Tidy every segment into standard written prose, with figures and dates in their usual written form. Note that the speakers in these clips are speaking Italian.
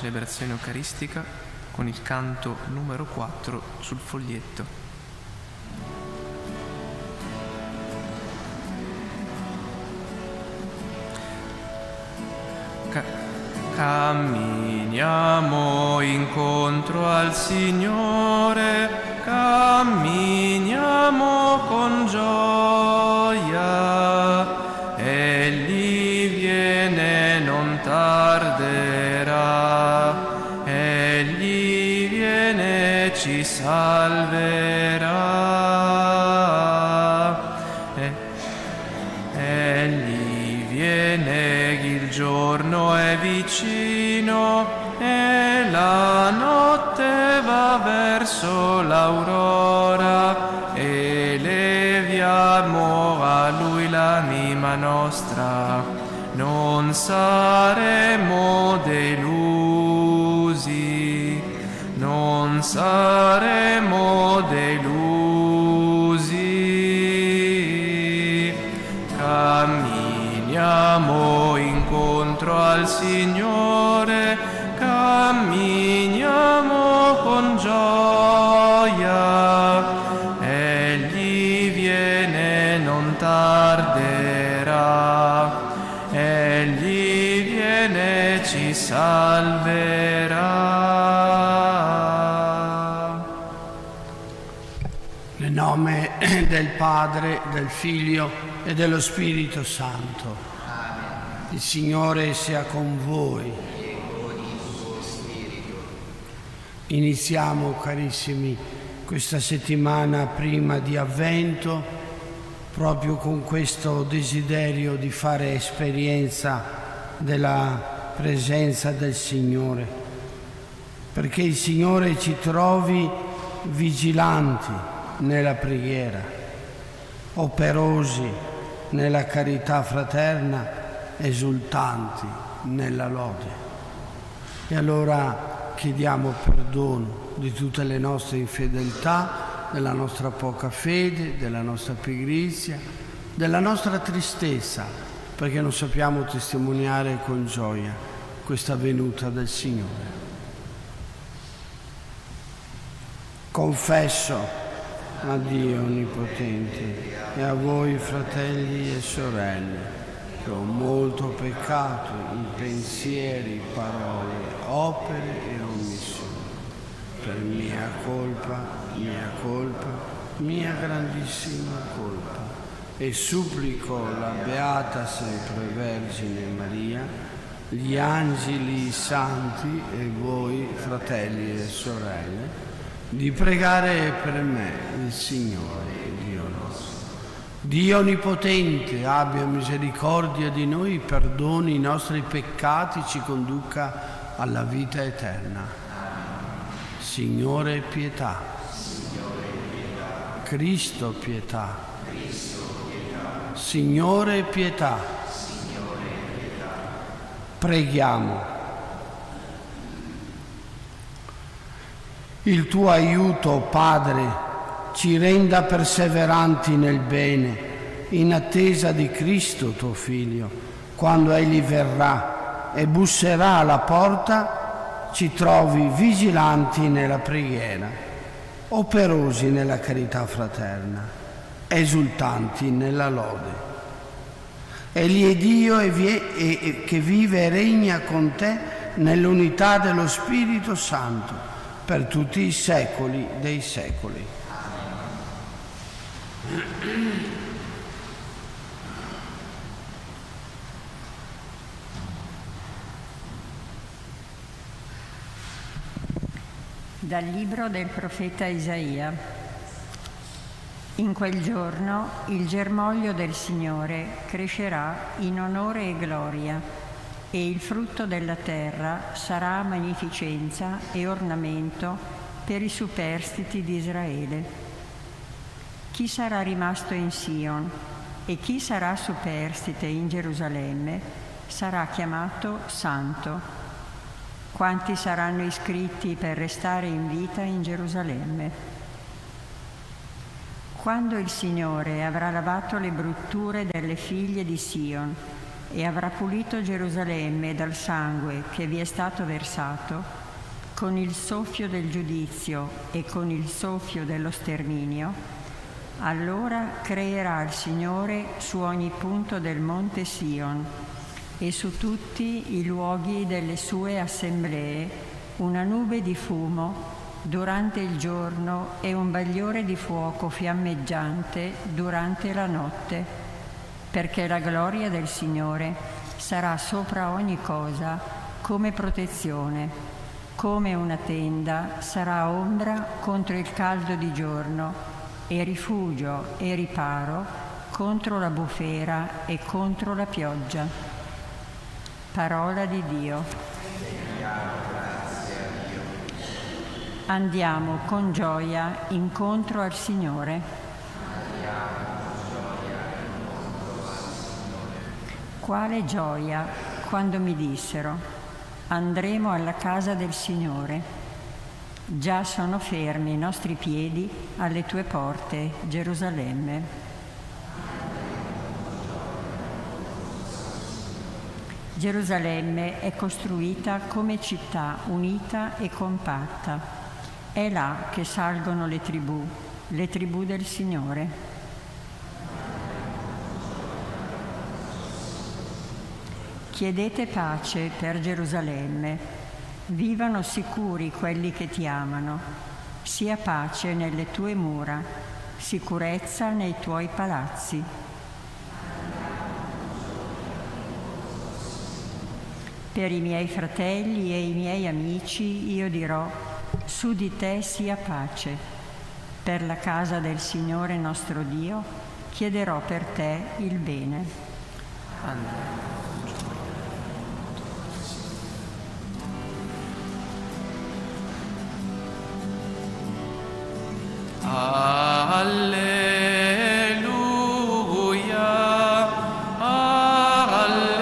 celebrazione eucaristica con il canto numero 4 sul foglietto. Camminiamo incontro al Signore, camminiamo con gioia, Egli viene, non tarderà, Egli viene, ci salverà. Egli viene, il giorno è vicino e la notte va verso l'aurora, eleviamo a Lui l'anima nostra, non saremo delusi, non saremo delusi. Camminiamo incontro al Signore, camminiamo con gioia, Egli viene, non tarderà, Egli viene, ci salverà. Nel nome del Padre, del Figlio e dello Spirito Santo. Il Signore sia con voi. Iniziamo, carissimi, questa settimana prima di Avvento proprio con questo desiderio di fare esperienza della presenza del Signore, perché il Signore ci trovi vigilanti nella preghiera, operosi nella carità fraterna, esultanti nella lode. E allora chiediamo perdono di tutte le nostre infedeltà, della nostra poca fede, della nostra pigrizia, della nostra tristezza, perché non sappiamo testimoniare con gioia questa venuta del Signore. Confesso a Dio Onnipotente e a voi, fratelli e sorelle, che ho molto peccato in pensieri, parole, opere e omissioni, per mia colpa, mia grandissima colpa, e supplico la Beata Sempre Vergine Maria, gli angeli santi e voi, fratelli e sorelle, di pregare per me il Signore Dio nostro. Dio Onnipotente abbia misericordia di noi, perdoni i nostri peccati, ci conduca alla vita eterna. Signore pietà. Cristo pietà. Signore pietà. Preghiamo. Il tuo aiuto, Padre, ci renda perseveranti nel bene, in attesa di Cristo tuo Figlio, quando Egli verrà e busserà alla porta, ci trovi vigilanti nella preghiera, operosi nella carità fraterna, esultanti nella lode. Egli è Dio che vive e regna con te nell'unità dello Spirito Santo, per tutti i secoli dei secoli. Dal libro del profeta Isaia. In quel giorno il germoglio del Signore crescerà in onore e gloria, e il frutto della terra sarà magnificenza e ornamento per i superstiti di Israele. Chi sarà rimasto in Sion e chi sarà superstite in Gerusalemme sarà chiamato santo. Quanti saranno iscritti per restare in vita in Gerusalemme? Quando il Signore avrà lavato le brutture delle figlie di Sion e avrà pulito Gerusalemme dal sangue che vi è stato versato, con il soffio del giudizio e con il soffio dello sterminio, allora creerà il Signore su ogni punto del monte Sion e su tutti i luoghi delle sue assemblee una nube di fumo durante il giorno e un bagliore di fuoco fiammeggiante durante la notte, perché la gloria del Signore sarà sopra ogni cosa come protezione, come una tenda sarà ombra contro il caldo di giorno e rifugio e riparo contro la bufera e contro la pioggia. Parola di Dio. Andiamo con gioia incontro al Signore. Quale gioia quando mi dissero: andremo alla casa del Signore. Già sono fermi i nostri piedi alle tue porte, Gerusalemme. Gerusalemme è costruita come città unita e compatta. È là che salgono le tribù del Signore. Chiedete pace per Gerusalemme, vivano sicuri quelli che ti amano, sia pace nelle tue mura, sicurezza nei tuoi palazzi. Per i miei fratelli e i miei amici io dirò: su di te sia pace. Per la casa del Signore nostro Dio chiederò per te il bene. Amen. Alleluia, alleluia, alleluia,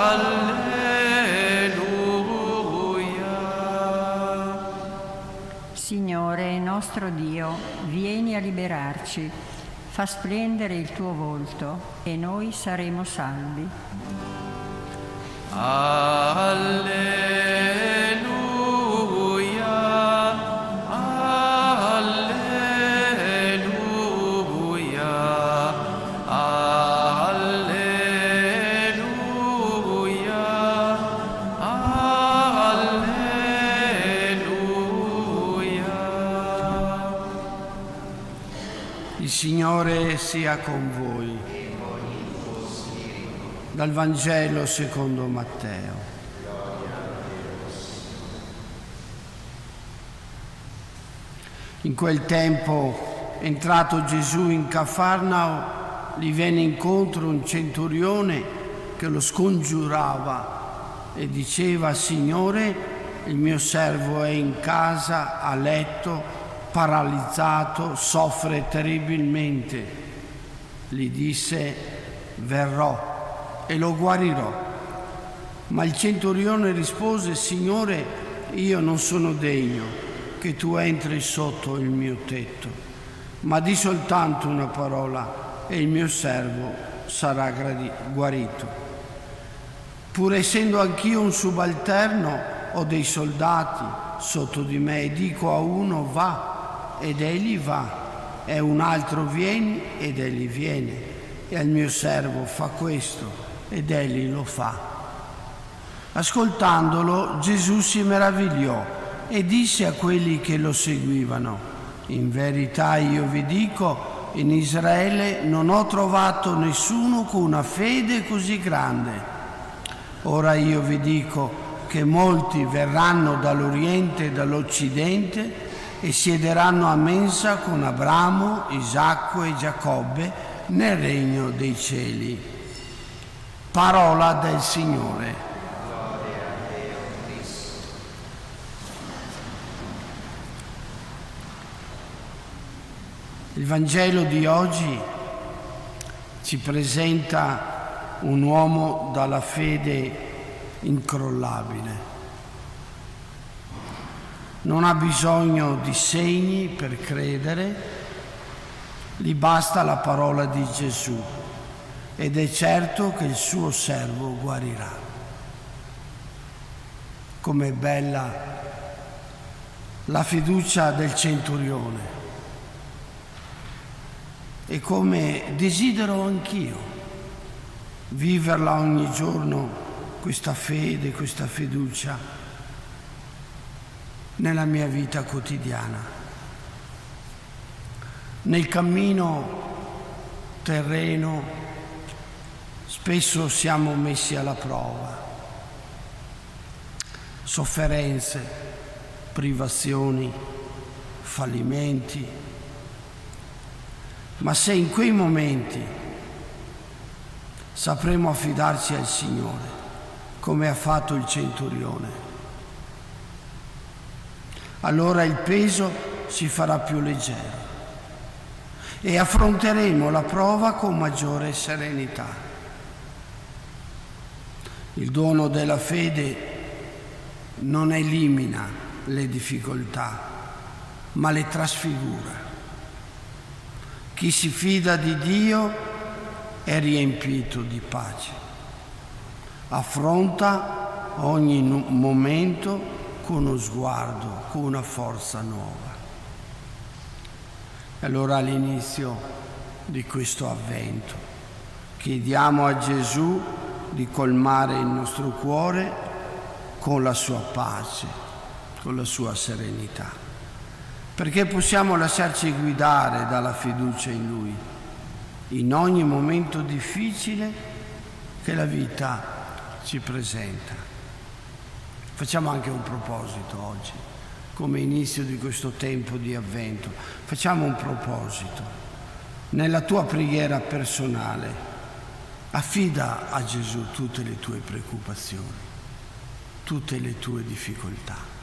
alleluia. Signore nostro Dio, vieni a liberarci. Fa splendere il tuo volto e noi saremo salvi. Alleluia, alleluia, alleluia, alleluia. Il Signore sia con voi. Dal Vangelo secondo Matteo. In quel tempo, entrato Gesù in Cafarnao, gli venne incontro un centurione che lo scongiurava e diceva: Signore, il mio servo è in casa, a letto, paralizzato, soffre terribilmente. Gli disse: verrò e lo guarirò. Ma il centurione rispose: Signore, io non sono degno che tu entri sotto il mio tetto, ma di soltanto una parola e il mio servo sarà guarito. Pur essendo anch'io un subalterno, ho dei soldati sotto di me e dico a uno: va, ed egli va, e un altro: vieni, ed egli viene, e al mio servo: fa questo, ed egli lo fa. Ascoltandolo, Gesù si meravigliò e disse a quelli che lo seguivano: in verità io vi dico, in Israele non ho trovato nessuno con una fede così grande. Ora io vi dico che molti verranno dall'Oriente e dall'Occidente e siederanno a mensa con Abramo, Isacco e Giacobbe nel regno dei cieli. Parola del Signore. Il Vangelo di oggi ci presenta un uomo dalla fede incrollabile. non ha bisogno di segni per credere, gli basta la parola di Gesù ed è certo che il suo servo guarirà. Com'è bella la fiducia del centurione e come desidero anch'io viverla ogni giorno, questa fede, questa fiducia nella mia vita quotidiana. Nel cammino terreno spesso siamo messi alla prova, sofferenze, privazioni, fallimenti, ma se in quei momenti sapremo affidarci al Signore, come ha fatto il centurione, allora il peso si farà più leggero e affronteremo la prova con maggiore serenità. Il dono della fede non elimina le difficoltà, ma le trasfigura. Chi si fida di Dio è riempito di pace, affronta ogni momento con uno sguardo, con una forza nuova. Allora all'inizio di questo avvento chiediamo a Gesù di colmare il nostro cuore con la sua pace, con la sua serenità, perché possiamo lasciarci guidare dalla fiducia in Lui in ogni momento difficile che la vita ci presenta. Facciamo anche un proposito oggi, come inizio di questo tempo di avvento. Facciamo un proposito. Nella tua preghiera personale, affida a Gesù tutte le tue preoccupazioni, tutte le tue difficoltà.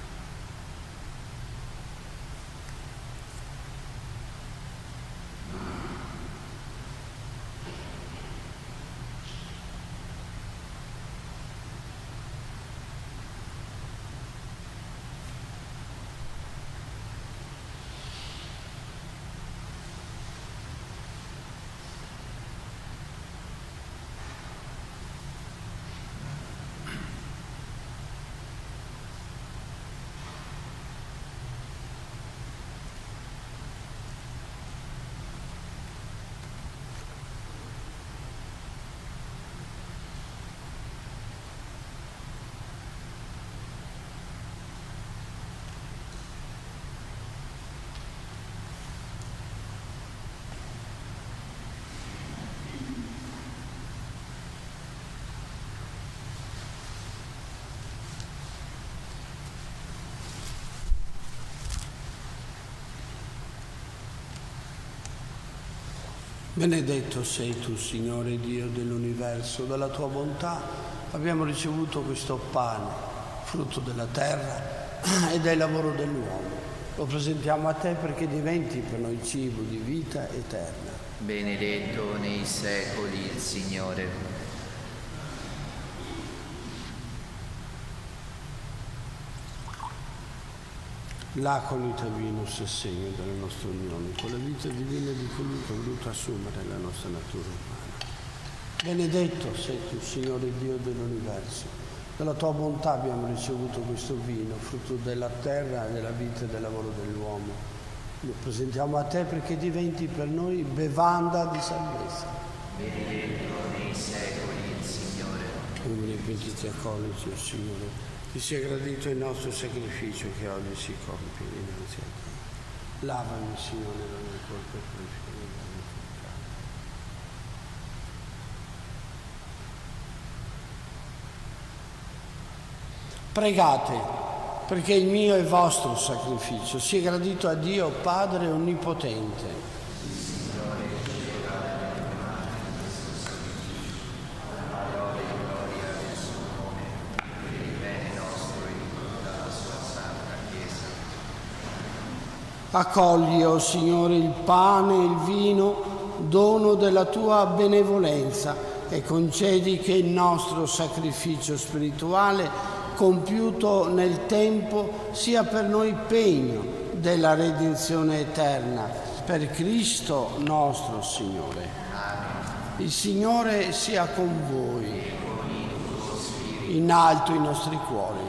Benedetto sei tu, Signore Dio dell'universo, dalla tua bontà abbiamo ricevuto questo pane, frutto della terra e del lavoro dell'uomo. Lo presentiamo a te perché diventi per noi cibo di vita eterna. Benedetto nei secoli il Signore. L'aconita vinus è segno della nostra unione con la vita divina di colui che ha voluto assumere la nostra natura umana. Benedetto sei tu, Signore Dio dell'universo. Dalla tua bontà abbiamo ricevuto questo vino, frutto della terra, della vita e del lavoro dell'uomo. Lo presentiamo a te perché diventi per noi bevanda di salvezza. Benedetto nei secoli il Signore. Come ne pentiti accoliti, o Signore, ti sia gradito il nostro sacrificio che oggi si compie dinanzi a te. Lavami, Signore, da ogni colpa e purificami da ogni peccato. Pregate perché il mio e il vostro sacrificio sia gradito a Dio Padre Onnipotente. Accogli, o Signore, il pane e il vino, dono della tua benevolenza, e concedi che il nostro sacrificio spirituale compiuto nel tempo, sia per noi pegno della redenzione eterna. Per Cristo nostro Signore. Il Signore sia con voi. In alto i nostri cuori.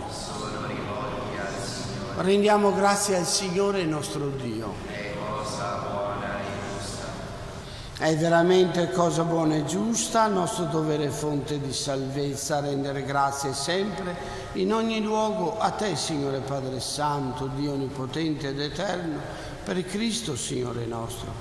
Rendiamo grazie al Signore nostro Dio. È veramente cosa buona e giusta, nostro dovere e fonte di salvezza, rendere grazie sempre, in ogni luogo, a Te, Signore Padre Santo, Dio Onnipotente ed Eterno, per Cristo, Signore nostro.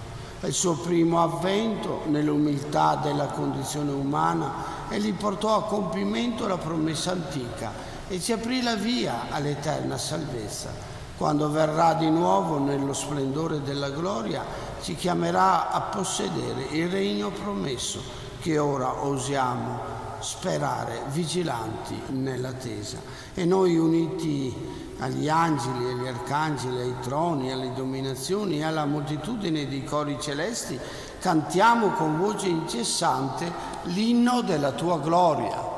Al suo primo avvento, nell'umiltà della condizione umana, Egli portò a compimento la promessa antica e ci aprì la via all'eterna salvezza. Quando verrà di nuovo nello splendore della gloria, ci chiamerà a possedere il regno promesso che ora osiamo sperare, vigilanti nell'attesa. E noi, uniti agli angeli, agli arcangeli, ai troni, alle dominazioni e alla moltitudine di cori celesti, cantiamo con voce incessante l'inno della Tua gloria.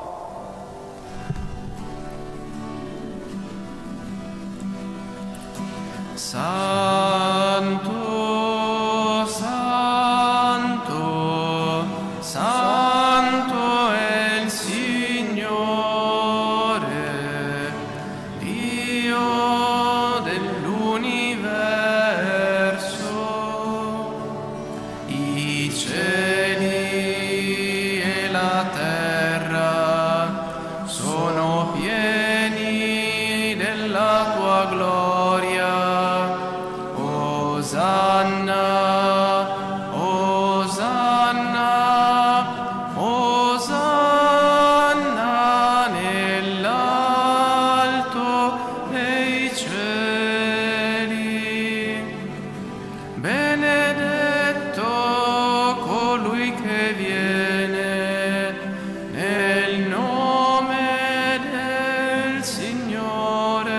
Santo, santo, santo è il Signore, Dio dell'universo. I cieli e la terra sono pieni della Tua gloria. Osanna, Osanna, Osanna nell'alto dei cieli. Benedetto colui che viene nel nome del Signore.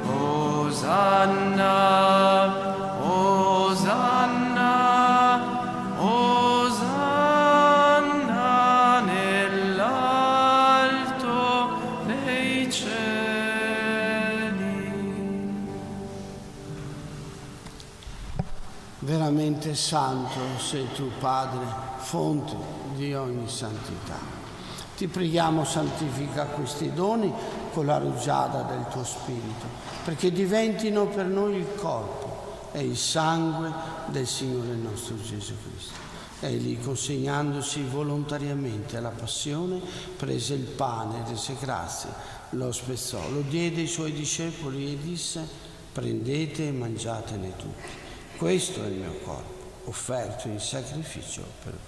Osanna. Veramente santo sei tu, Padre, fonte di ogni santità. Ti preghiamo, santifica questi doni con la rugiada del tuo Spirito, perché diventino per noi il corpo e il sangue del Signore nostro Gesù Cristo. Egli, consegnandosi volontariamente alla passione, prese il pane, rese grazie, lo spezzò, lo diede ai suoi discepoli e disse: prendete e mangiatene tutti. Questo è il mio corpo, offerto in sacrificio per voi.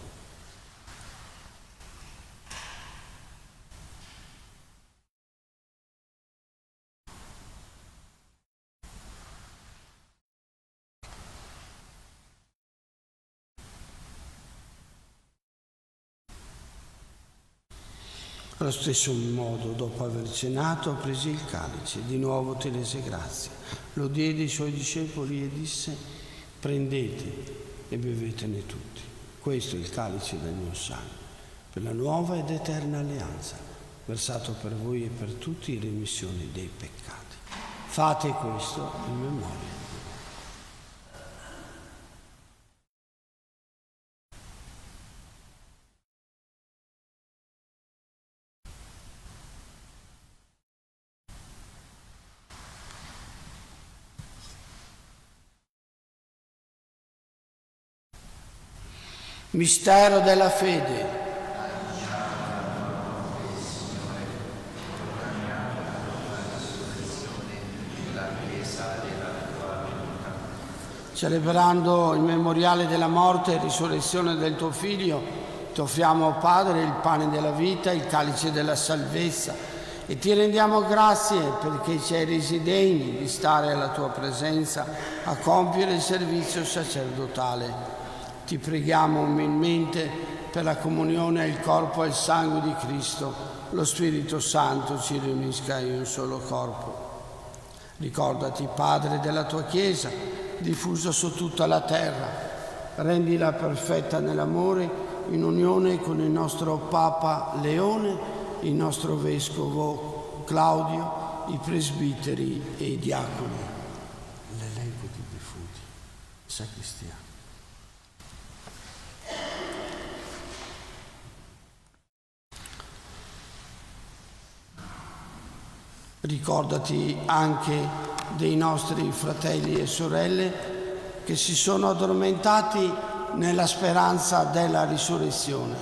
Allo stesso modo, dopo aver cenato, prese il calice, di nuovo te rese grazie, lo diede ai suoi discepoli e disse: prendete e bevetene tutti. Questo è il calice del mio sangue, per la nuova ed eterna alleanza, versato per voi e per tutti in remissione dei peccati. Fate questo in memoria. Mistero della fede. Celebrando il memoriale della morte e risurrezione del tuo Figlio, ti offriamo, Padre, il pane della vita, il calice della salvezza, e ti rendiamo grazie perché ci hai resi degni di stare alla tua presenza a compiere il servizio sacerdotale. Ti preghiamo umilmente per la comunione al corpo e al sangue di Cristo, lo Spirito Santo ci riunisca in un solo corpo. Ricordati, Padre, della tua Chiesa, diffusa su tutta la terra. Rendila perfetta nell'amore, in unione con il nostro Papa Leone, il nostro Vescovo Claudio, i presbiteri e i diaconi. L'elenco di defunti, sacrestia. Ricordati anche dei nostri fratelli e sorelle che si sono addormentati nella speranza della risurrezione.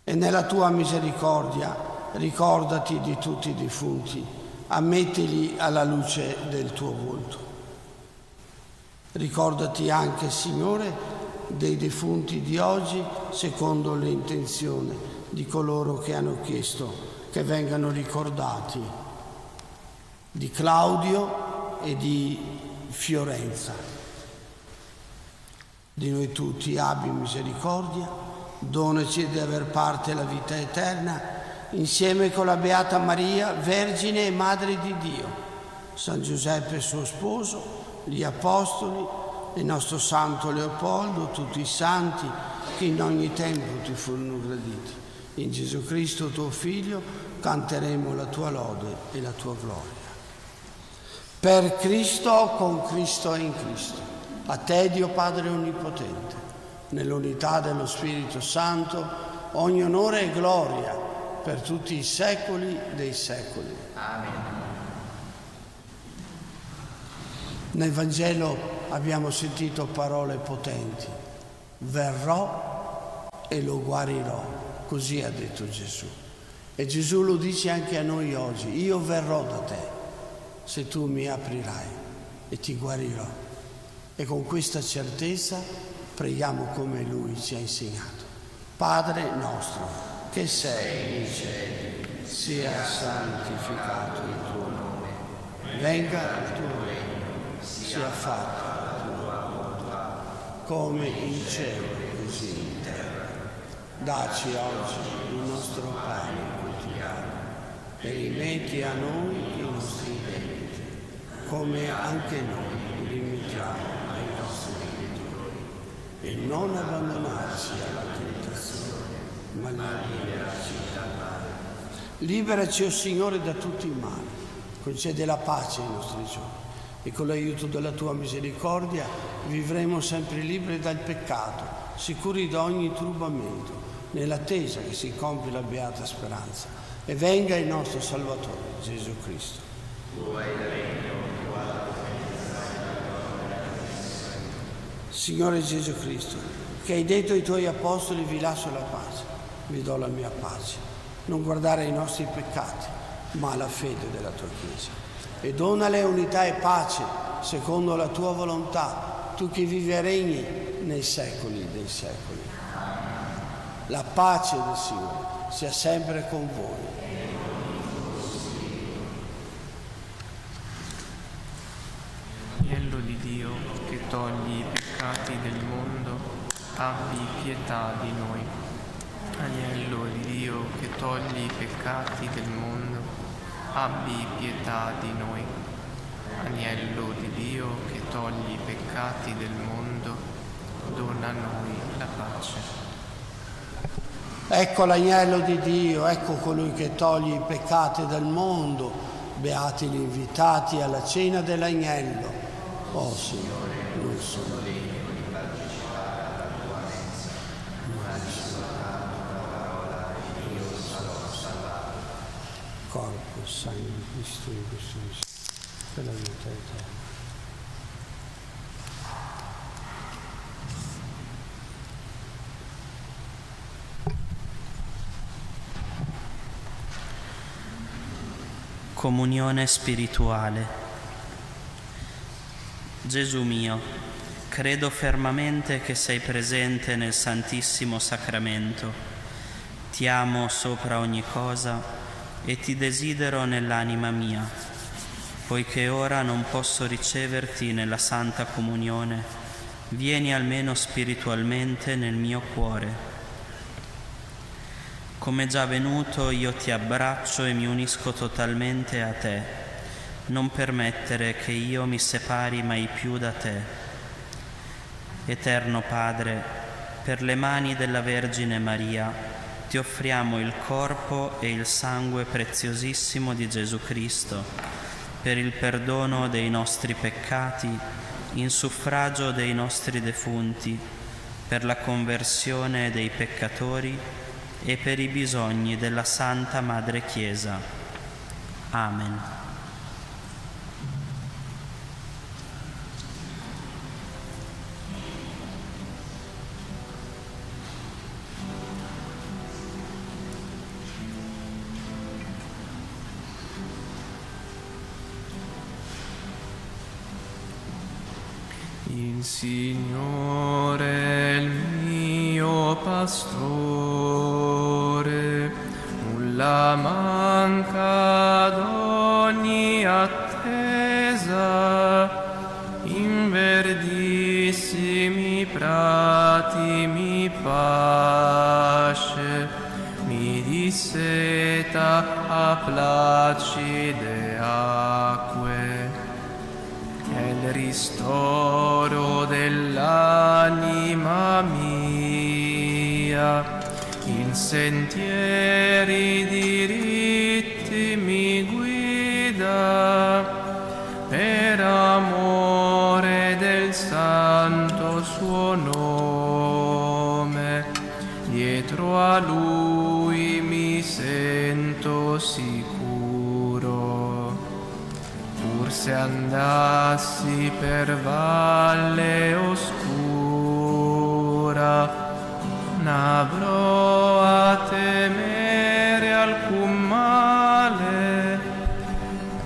E nella tua misericordia ricordati di tutti i defunti, ammettili alla luce del tuo volto. Ricordati anche, Signore, dei defunti di oggi secondo l'intenzione di coloro che hanno chiesto che vengano ricordati, di Claudio e di Fiorenza. Di noi tutti abbi misericordia, donaci di aver parte la vita eterna, insieme con la Beata Maria, Vergine e Madre di Dio, San Giuseppe suo sposo, gli Apostoli, il nostro Santo Leopoldo, tutti i santi che in ogni tempo ti furono graditi. In Gesù Cristo, tuo Figlio, canteremo la tua lode e la tua gloria. Per Cristo, con Cristo e in Cristo. A te, Dio Padre Onnipotente, nell'unità dello Spirito Santo, ogni onore e gloria per tutti i secoli dei secoli. Amen. Nel Vangelo abbiamo sentito parole potenti. Verrò e lo guarirò. Così ha detto Gesù. E Gesù lo dice anche a noi oggi. Io verrò da te se tu mi aprirai e ti guarirò. E con questa certezza preghiamo come Lui ci ha insegnato. Padre nostro, che sei in cielo, sia santificato il tuo nome. Venga il tuo regno, sia fatta la tua volontà, come in cielo così in terra. Dacci oggi il nostro pane quotidiano e rimetti a noi i nostri debiti, come anche noi rimettiamo ai nostri debitori. E non abbandonarci alla tentazione, ma liberaci dal male. Liberaci, o Signore, da tutti i mali. Concede la pace ai nostri giorni. E con l'aiuto della tua misericordia vivremo sempre liberi dal peccato, sicuri da ogni turbamento, nell'attesa che si compia la beata speranza e venga il nostro Salvatore, Gesù Cristo. Signore Gesù Cristo, che hai detto ai tuoi apostoli: vi lascio la pace, vi do la mia pace. Non guardare ai nostri peccati, ma alla fede della tua Chiesa. E donale unità e pace secondo la tua volontà, tu che vivi e regni nei secoli dei secoli. La pace del Signore sia sempre con voi. Agnello di Dio che togli i peccati del mondo, abbi pietà di noi. Agnello di Dio che togli i peccati del mondo, abbi pietà di noi. Agnello di Dio che togli i peccati del mondo, dona a noi la pace. Ecco l'agnello di Dio, ecco colui che toglie i peccati del mondo. Beati gli invitati alla cena dell'agnello. Oh Signore, non sono degno di partecipare alla tua mensa, ma di soltanto una parola e io sarò salvato. Corpo, sangue di Cristo in Gesù, per la vita eterna. Comunione spirituale. Gesù mio, credo fermamente che sei presente nel Santissimo Sacramento. Ti amo sopra ogni cosa e ti desidero nell'anima mia. Poiché ora non posso riceverti nella Santa Comunione, vieni almeno spiritualmente nel mio cuore. Come già venuto, io ti abbraccio e mi unisco totalmente a te. Non permettere che io mi separi mai più da te. Eterno Padre, per le mani della Vergine Maria, ti offriamo il corpo e il sangue preziosissimo di Gesù Cristo, per il perdono dei nostri peccati, in suffragio dei nostri defunti, per la conversione dei peccatori e per i bisogni della Santa Madre Chiesa. Amen. Il Signore è il mio pastore, nulla manca ad ogni attesa, in verdissimi prati mi pasce, mi disseta a placide acque. È il ristoro dell'anima mia, in sentieri diritti mi guida, per amore del santo suo nome, dietro a lui mi sento sicuro. Pur se andassi per valle oscura, non avrò a temere alcun male,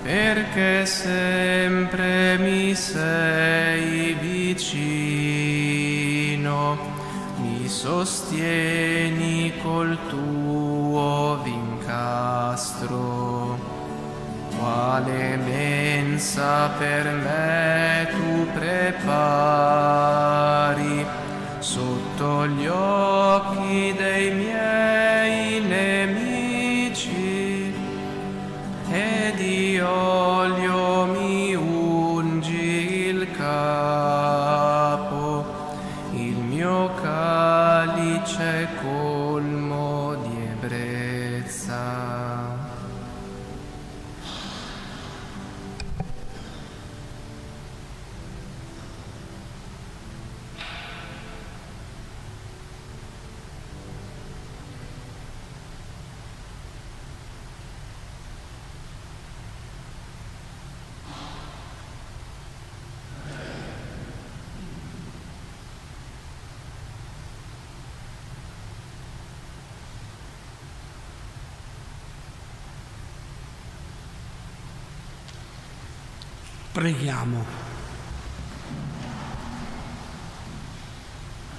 perché sempre mi sei vicino, mi sostieni col tuo vincastro. Quale mensa per me tu prepari sotto gli occhi dei miei nemici, e di olio mi ungi il capo, il mio calice colmo di ebbrezza. Preghiamo.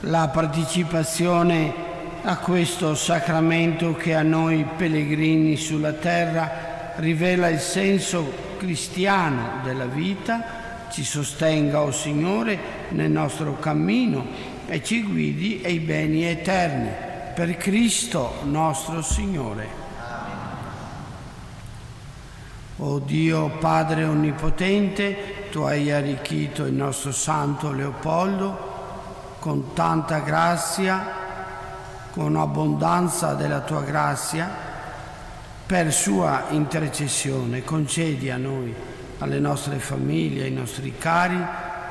La partecipazione a questo sacramento che a noi pellegrini sulla terra rivela il senso cristiano della vita, ci sostenga, o Signore, nel nostro cammino e ci guidi ai beni eterni. Per Cristo nostro Signore. O Dio Padre Onnipotente, Tu hai arricchito il nostro Santo Leopoldo con tanta grazia, con abbondanza della Tua grazia. Per sua intercessione concedi a noi, alle nostre famiglie, ai nostri cari,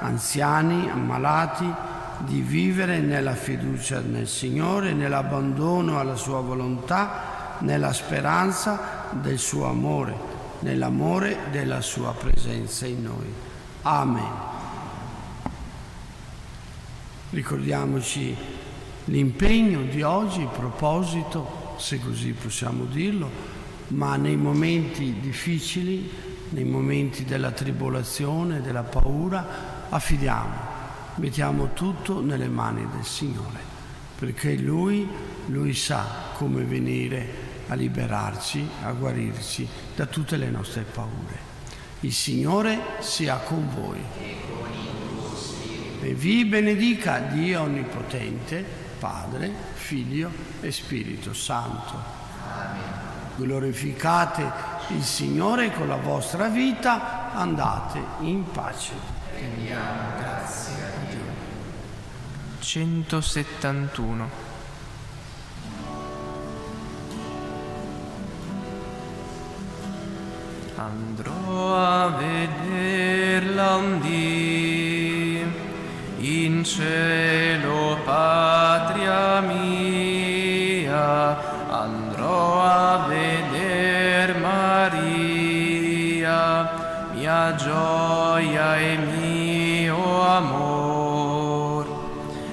anziani, ammalati, di vivere nella fiducia nel Signore, nell'abbandono alla Sua volontà, nella speranza del Suo amore, nell'amore della Sua presenza in noi. Amen. Ricordiamoci l'impegno di oggi, il proposito, se così possiamo dirlo, ma nei momenti difficili, nei momenti della tribolazione, della paura, mettiamo tutto nelle mani del Signore, perché Lui sa come venire a liberarci, a guarirci da tutte le nostre paure. Il Signore sia con voi. E vi benedica Dio Onnipotente, Padre, Figlio e Spirito Santo. Amen. Glorificate il Signore con la vostra vita, andate in pace. Rendiamo grazie a Dio. 171. andrò a vederla un dì in cielo, patria mia, andrò a veder Maria, mia gioia e mio amor.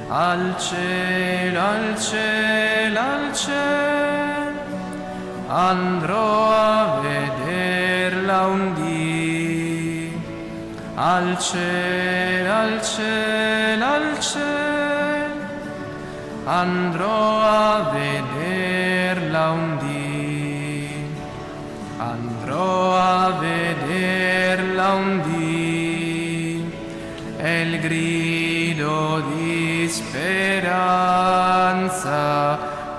Al cielo, al cielo, al cielo, andrò a vederla un dì. Al cielo, al cielo, al cielo, andrò a vederla un dì. Andrò a vederla un dì. È il grido di speranza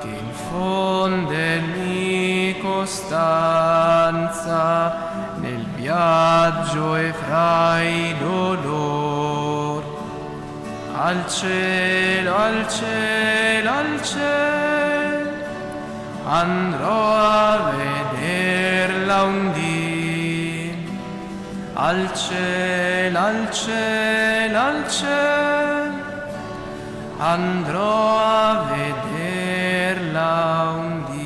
che infonde ogni costanza nel viaggio e fra i dolor. Al cielo, al cielo, al cielo, andrò a vederla un dì. Al cielo, al cielo, al cielo, andrò a vederla un dì.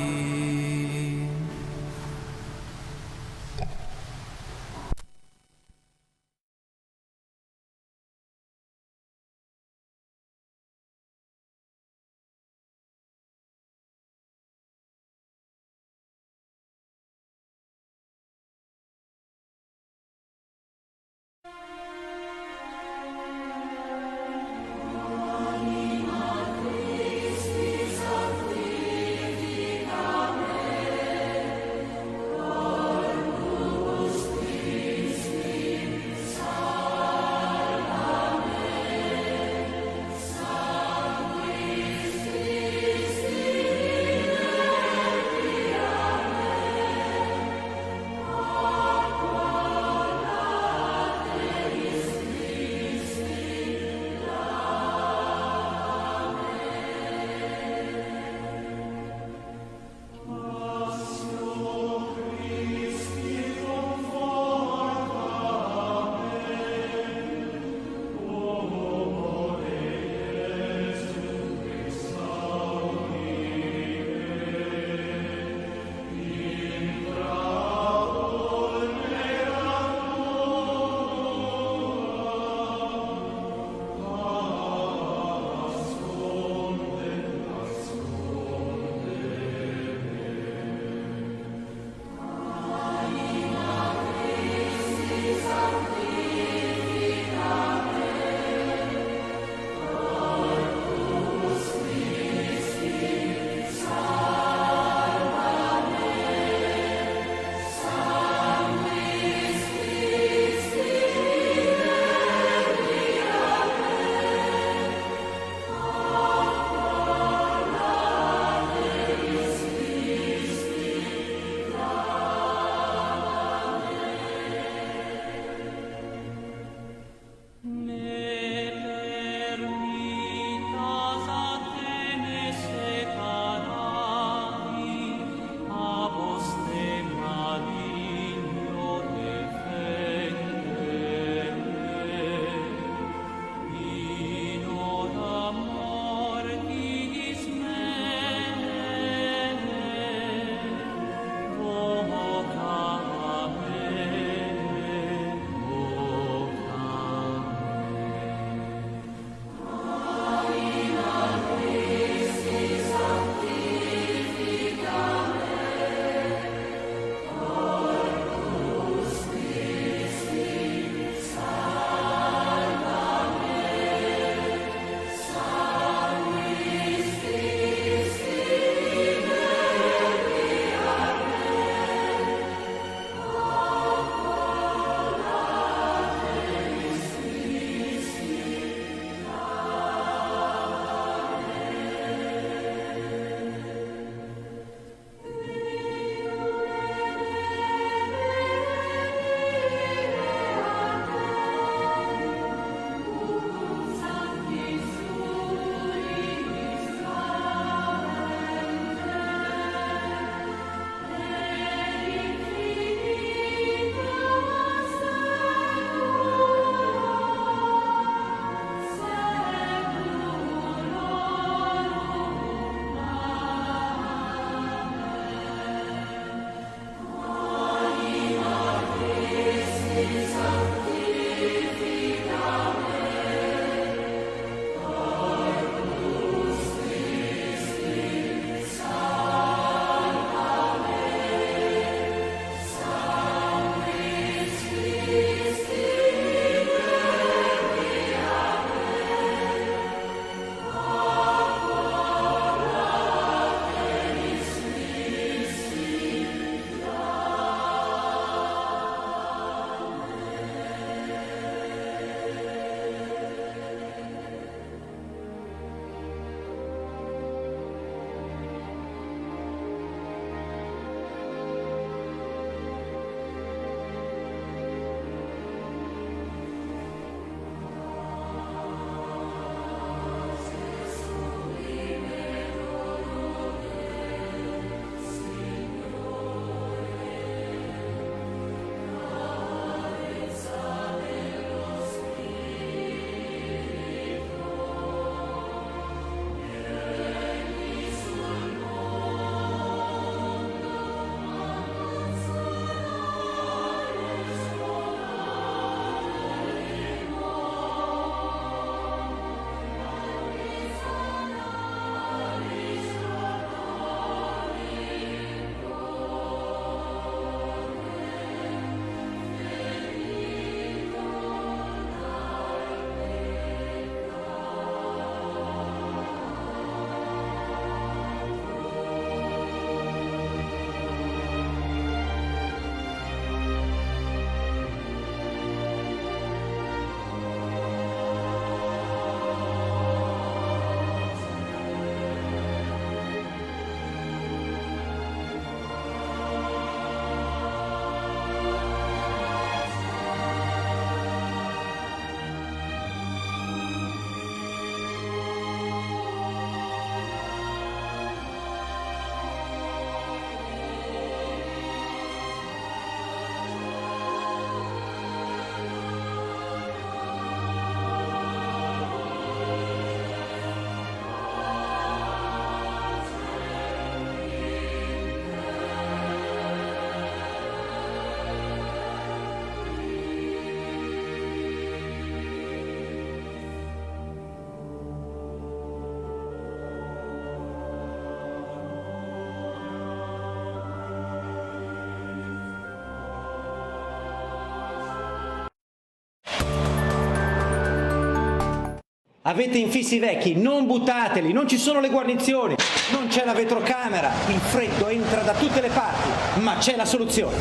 Avete infissi vecchi, non buttateli, non ci sono le guarnizioni, non c'è la vetrocamera, il freddo entra da tutte le parti, ma c'è la soluzione.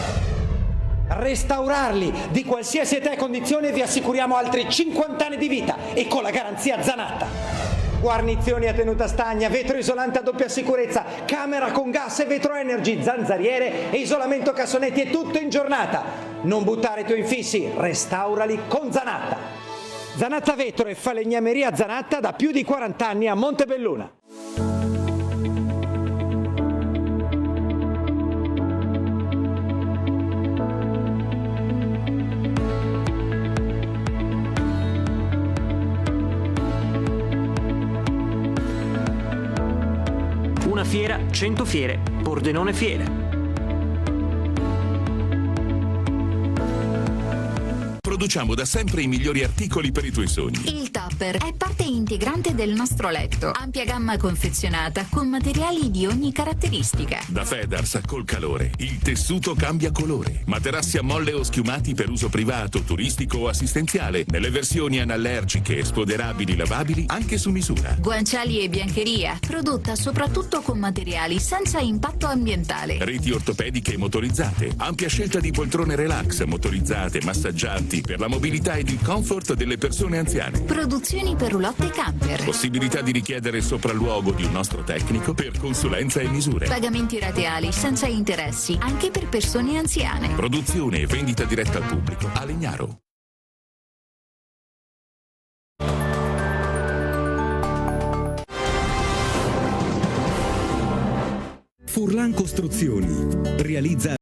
Restaurarli di qualsiasi età e condizione, vi assicuriamo altri 50 anni di vita e con la garanzia Zanatta. Guarnizioni a tenuta stagna, vetro isolante a doppia sicurezza, camera con gas e vetro energy, zanzariere e isolamento cassonetti e tutto in giornata. Non buttare i tuoi infissi, restaurali con Zanatta. Zanatta Vetro e Falegnameria Zanatta da più di 40 anni a Montebelluna. Una fiera, 100 fiere, Pordenone Fiere. Produciamo da sempre i migliori articoli per i tuoi sogni. Il tupper è parte integrante del nostro letto. Ampia gamma confezionata con materiali di ogni caratteristica. Da Fedars col calore, il tessuto cambia colore. Materassi a molle o schiumati per uso privato, turistico o assistenziale, nelle versioni anallergiche, spoderabili, lavabili, anche su misura. Guanciali e biancheria, prodotta soprattutto con materiali senza impatto ambientale. Reti ortopediche e motorizzate, ampia scelta di poltrone relax, motorizzate, massaggianti, per la mobilità ed il comfort delle persone anziane. Produzioni per roulotte camper. Possibilità di richiedere il sopralluogo di un nostro tecnico per consulenza e misure. Pagamenti rateali senza interessi, anche per persone anziane. Produzione e vendita diretta al pubblico a Legnaro. Furlan Costruzioni realizza